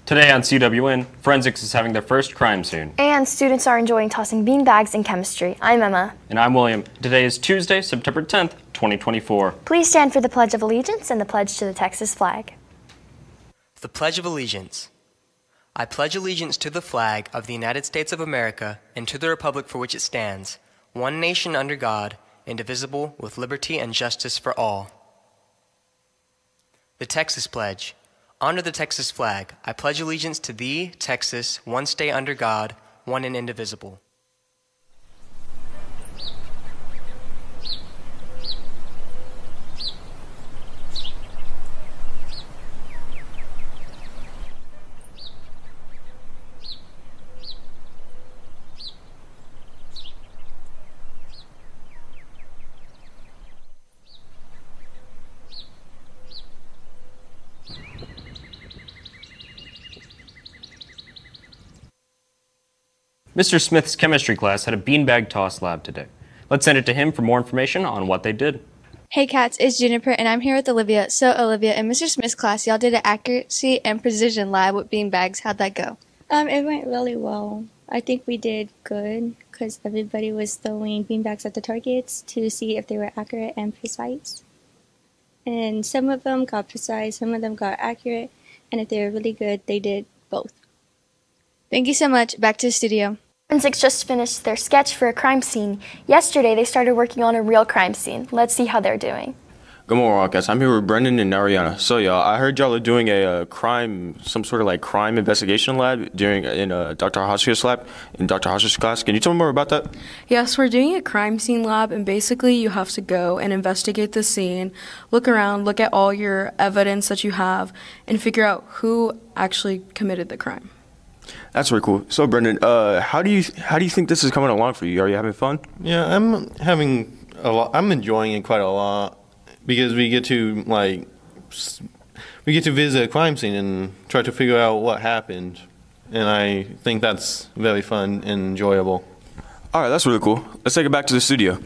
Today on CWN, Forensics is having their first crime scene. And students are enjoying tossing beanbags in chemistry. I'm Emma. And I'm William. Today is Tuesday, September 10th, 2024. Please stand for the Pledge of Allegiance and the pledge to the Texas flag. The Pledge of Allegiance. I pledge allegiance to the flag of the United States of America and to the republic for which it stands, one nation under God, indivisible, with liberty and justice for all. The Texas Pledge. Under the Texas flag, I pledge allegiance to thee, Texas, one state under God, one and indivisible. Mr. Smith's chemistry class had a beanbag toss lab today. Let's send it to him for more information on what they did. Hey cats, it's Juniper and I'm here with Olivia. So Olivia, in Mr. Smith's class, y'all did an accuracy and precision lab with beanbags. How'd that go? It went really well. I think we did good because everybody was throwing beanbags at the targets to see if they were accurate and precise. And some of them got precise, some of them got accurate, and if they were really good, they did both. Thank you so much. Back to the studio. Forensics just finished their sketch for a crime scene. Yesterday, they started working on a real crime scene. Let's see how they're doing. Good morning, Wildcats. I'm here with Brendan and Ariana. So, y'all, I heard y'all are doing a crime, some sort of like crime investigation lab in Dr. Hoshia's lab, in Dr. Hoshia's class. Can you tell me more about that? Yes, we're doing a crime scene lab, and basically you have to go and investigate the scene, look around, look at all your evidence that you have, and figure out who actually committed the crime. That's really cool. So, Brendan, how do you think this is coming along for you? Are you having fun? Yeah, I'm having a lot. I'm enjoying it quite a lot because we get to visit a crime scene and try to figure out what happened, and I think that's very fun and enjoyable. All right, that's really cool. Let's take it back to the studio.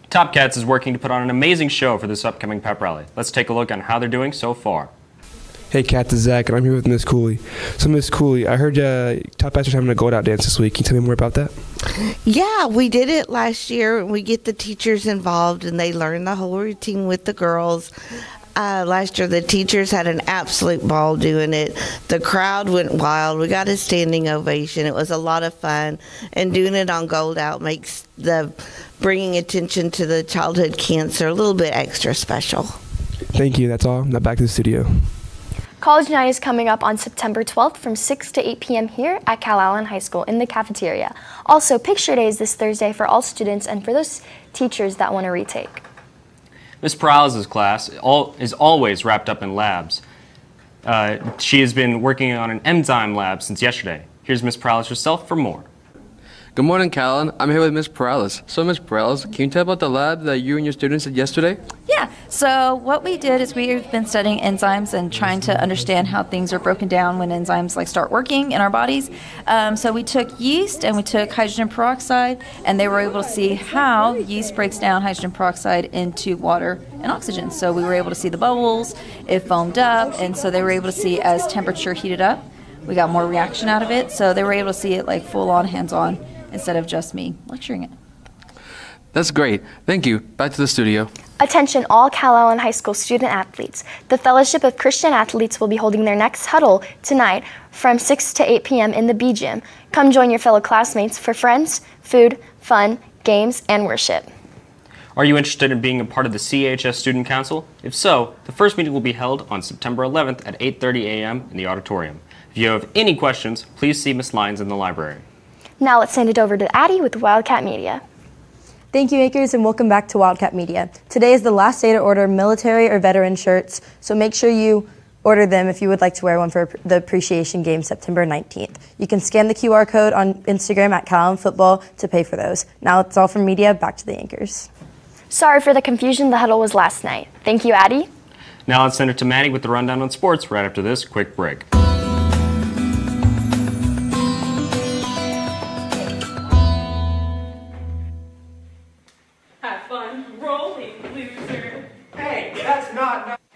Top Cats is working to put on an amazing show for this upcoming pep rally. Let's take a look on how they're doing so far. Hey, Kat, this is Zach, and I'm here with Miss Cooley. So, Miss Cooley, I heard Top Cats are having a Gold Out dance this week. Can you tell me more about that? Yeah, we did it last year. We get the teachers involved, and they learn the whole routine with the girls. Last year, the teachers had an absolute ball doing it. The crowd went wild. We got a standing ovation. It was a lot of fun, and doing it on Gold Out makes the bringing attention to the childhood cancer a little bit extra special. Thank you. That's all. Now back to the studio. College Night is coming up on September 12th from 6 to 8 p.m. here at Calallen High School in the cafeteria. Also, Picture Day is this Thursday for all students and for those teachers that want to retake. Ms. Peralez's class is always wrapped up in labs. She has been working on an enzyme lab since yesterday. Here's Ms. Peralez herself for more. Good morning, Calallen. I'm here with Ms. Peralez. So, Ms. Peralez, can you tell about the lab that you and your students did yesterday? Yeah, so what we did is we've been studying enzymes and trying to understand how things are broken down when enzymes start working in our bodies. So we took yeast and we took hydrogen peroxide, and they were able to see how yeast breaks down hydrogen peroxide into water and oxygen. So we were able to see the bubbles, it foamed up, and so they were able to see as temperature heated up, we got more reaction out of it. So they were able to see it full on, hands-on, instead of just me lecturing it. That's great. Thank you. Back to the studio. Attention all Calallen High School student athletes. The Fellowship of Christian Athletes will be holding their next huddle tonight from 6 to 8 p.m. in the B Gym. Come join your fellow classmates for friends, food, fun, games, and worship. Are you interested in being a part of the CHS Student Council? If so, the first meeting will be held on September 11th at 8:30 a.m. in the auditorium. If you have any questions, please see Ms. Lyons in the library. Now let's send it over to Addie with Wildcat Media. Thank you, Acres, and welcome back to Wildcat Media. Today is the last day to order military or veteran shirts, so make sure you order them if you would like to wear one for the Appreciation Game September 19th. You can scan the QR code on Instagram at Calallen Football to pay for those. Now it's all from media, back to the anchors. Sorry for the confusion, the huddle was last night. Thank you, Addie. Now let's send it to Maddie with the rundown on sports right after this quick break.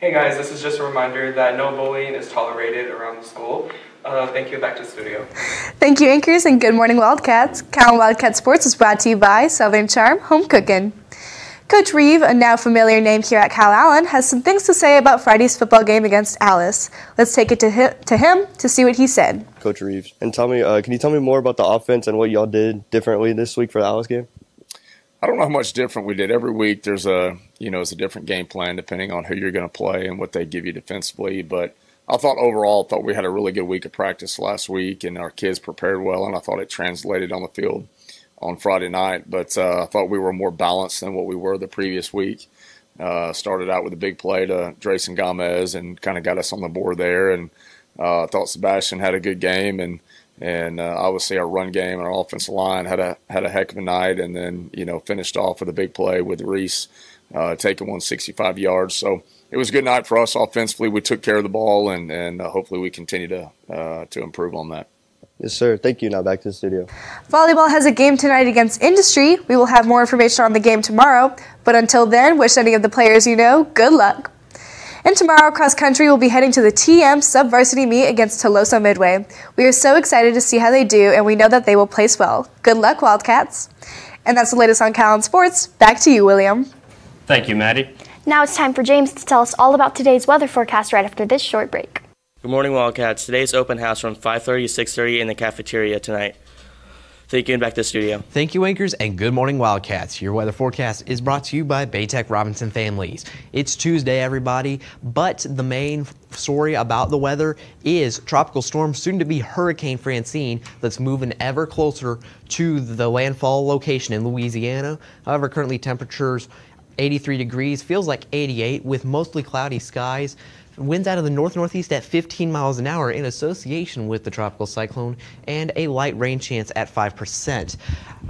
Hey guys, this is just a reminder that no bullying is tolerated around the school. Thank you, back to the studio. Thank you, anchors, and good morning, Wildcats. Calallen Wildcat Sports is brought to you by Southern Charm Home Cooking. Coach Reeve, a now familiar name here at Calallen, has some things to say about Friday's football game against Alice. Let's take it to him to see what he said. Coach Reeves, and tell me, can you tell me more about the offense and what y'all did differently this week for the Alice game? I don't know how much different we did. Every week there's it's a different game plan depending on who you're going to play and what they give you defensively. But I thought overall, we had a really good week of practice last week, and our kids prepared well, and I thought it translated on the field on Friday night. But I thought we were more balanced than what we were the previous week. Started out with a big play to Drayson Gomez and kind of got us on the board there. And I thought Sebastian had a good game, and obviously our run game and our offensive line had a heck of a night. And then finished off with a big play with Reese taking 165 yards. So it was a good night for us offensively. We took care of the ball, and hopefully we continue to improve on that. Yes, sir. Thank you. Now back to the studio. Volleyball has a game tonight against Industry. We will have more information on the game tomorrow. But until then, wish any of the players you know good luck. And tomorrow, cross country will be heading to the TM sub-varsity meet against Tolosa Midway. We are so excited to see how they do, and we know that they will place well. Good luck, Wildcats. And that's the latest on Calallen Sports. Back to you, William. Thank you, Maddie. Now it's time for James to tell us all about today's weather forecast right after this short break. Good morning, Wildcats. Today's open house from 5:30 to 6:30 in the cafeteria tonight. Thank you, and back to the studio. Thank you, anchors, and good morning, Wildcats. Your weather forecast is brought to you by Baytech Robinson Families. It's Tuesday, everybody, but the main story about the weather is Tropical Storm, soon to be Hurricane Francine, that's moving ever closer to the landfall location in Louisiana. However, currently temperatures 83 degrees, feels like 88 with mostly cloudy skies. Winds out of the north-northeast at 15 miles an hour in association with the tropical cyclone, and a light rain chance at 5%.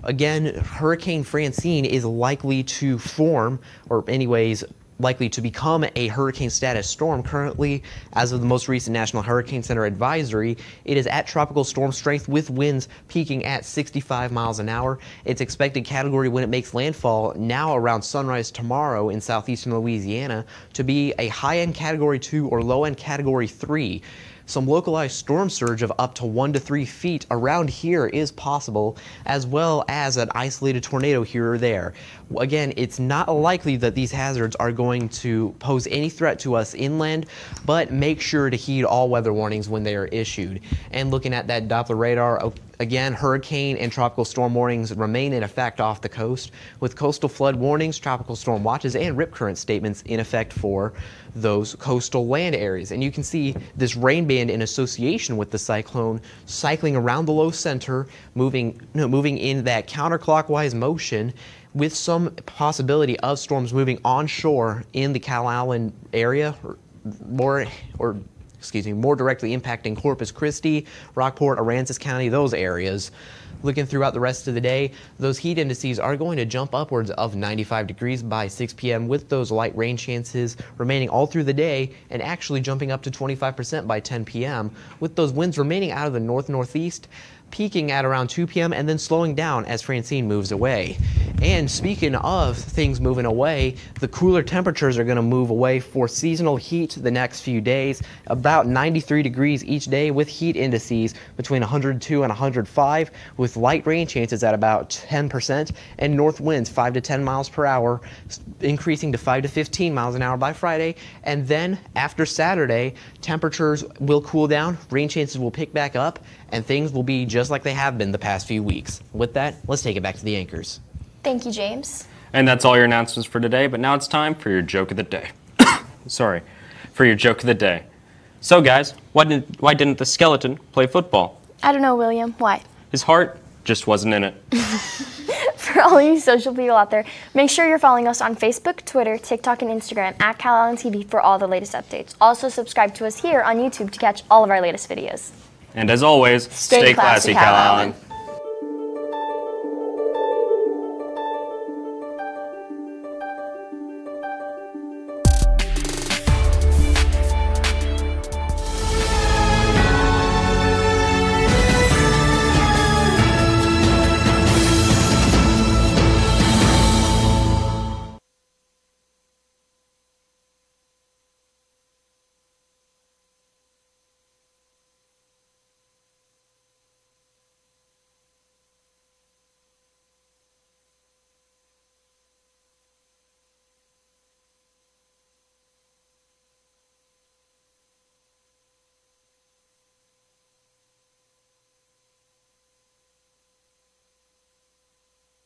Again, Hurricane Francine is likely to form, or anyways, likely to become a hurricane status storm. Currently, as of the most recent National Hurricane Center advisory, it is at tropical storm strength with winds peaking at 65 miles an hour. Its expected category when it makes landfall now around sunrise tomorrow in southeastern Louisiana to be a high-end category 2 or low-end category 3. Some localized storm surge of up to 1 to 3 feet around here is possible, as well as an isolated tornado here or there. Again, it's not likely that these hazards are going to pose any threat to us inland, but make sure to heed all weather warnings when they are issued. And looking at that Doppler radar, again, hurricane and tropical storm warnings remain in effect off the coast, with coastal flood warnings, tropical storm watches, and rip current statements in effect for those coastal land areas. And you can see this rain band in association with the cyclone cycling around the low center, moving in that counterclockwise motion, with some possibility of storms moving onshore in the Calallen area, more directly impacting Corpus Christi, Rockport, Aransas County, those areas. Looking throughout the rest of the day, those heat indices are going to jump upwards of 95 degrees by 6 p.m. with those light rain chances remaining all through the day and actually jumping up to 25% by 10 p.m. with those winds remaining out of the north-northeast, peaking at around 2 p.m. and then slowing down as Francine moves away. And speaking of things moving away, the cooler temperatures are going to move away for seasonal heat the next few days, about 93 degrees each day with heat indices between 102 and 105, with light rain chances at about 10% and north winds 5 to 10 miles per hour, increasing to 5 to 15 miles an hour by Friday. And then after Saturday, temperatures will cool down, rain chances will pick back up, and things will be just like they have been the past few weeks. With that, let's take it back to the anchors. Thank you, James. And that's all your announcements for today, but now it's time for your joke of the day. Sorry, for your joke of the day. So guys, why didn't the skeleton play football? I don't know, William. Why? His heart just wasn't in it. For all you social people out there, make sure you're following us on Facebook, Twitter, TikTok, and Instagram at Calallen TV for all the latest updates. Also subscribe to us here on YouTube to catch all of our latest videos. And as always, stay classy, Calallen.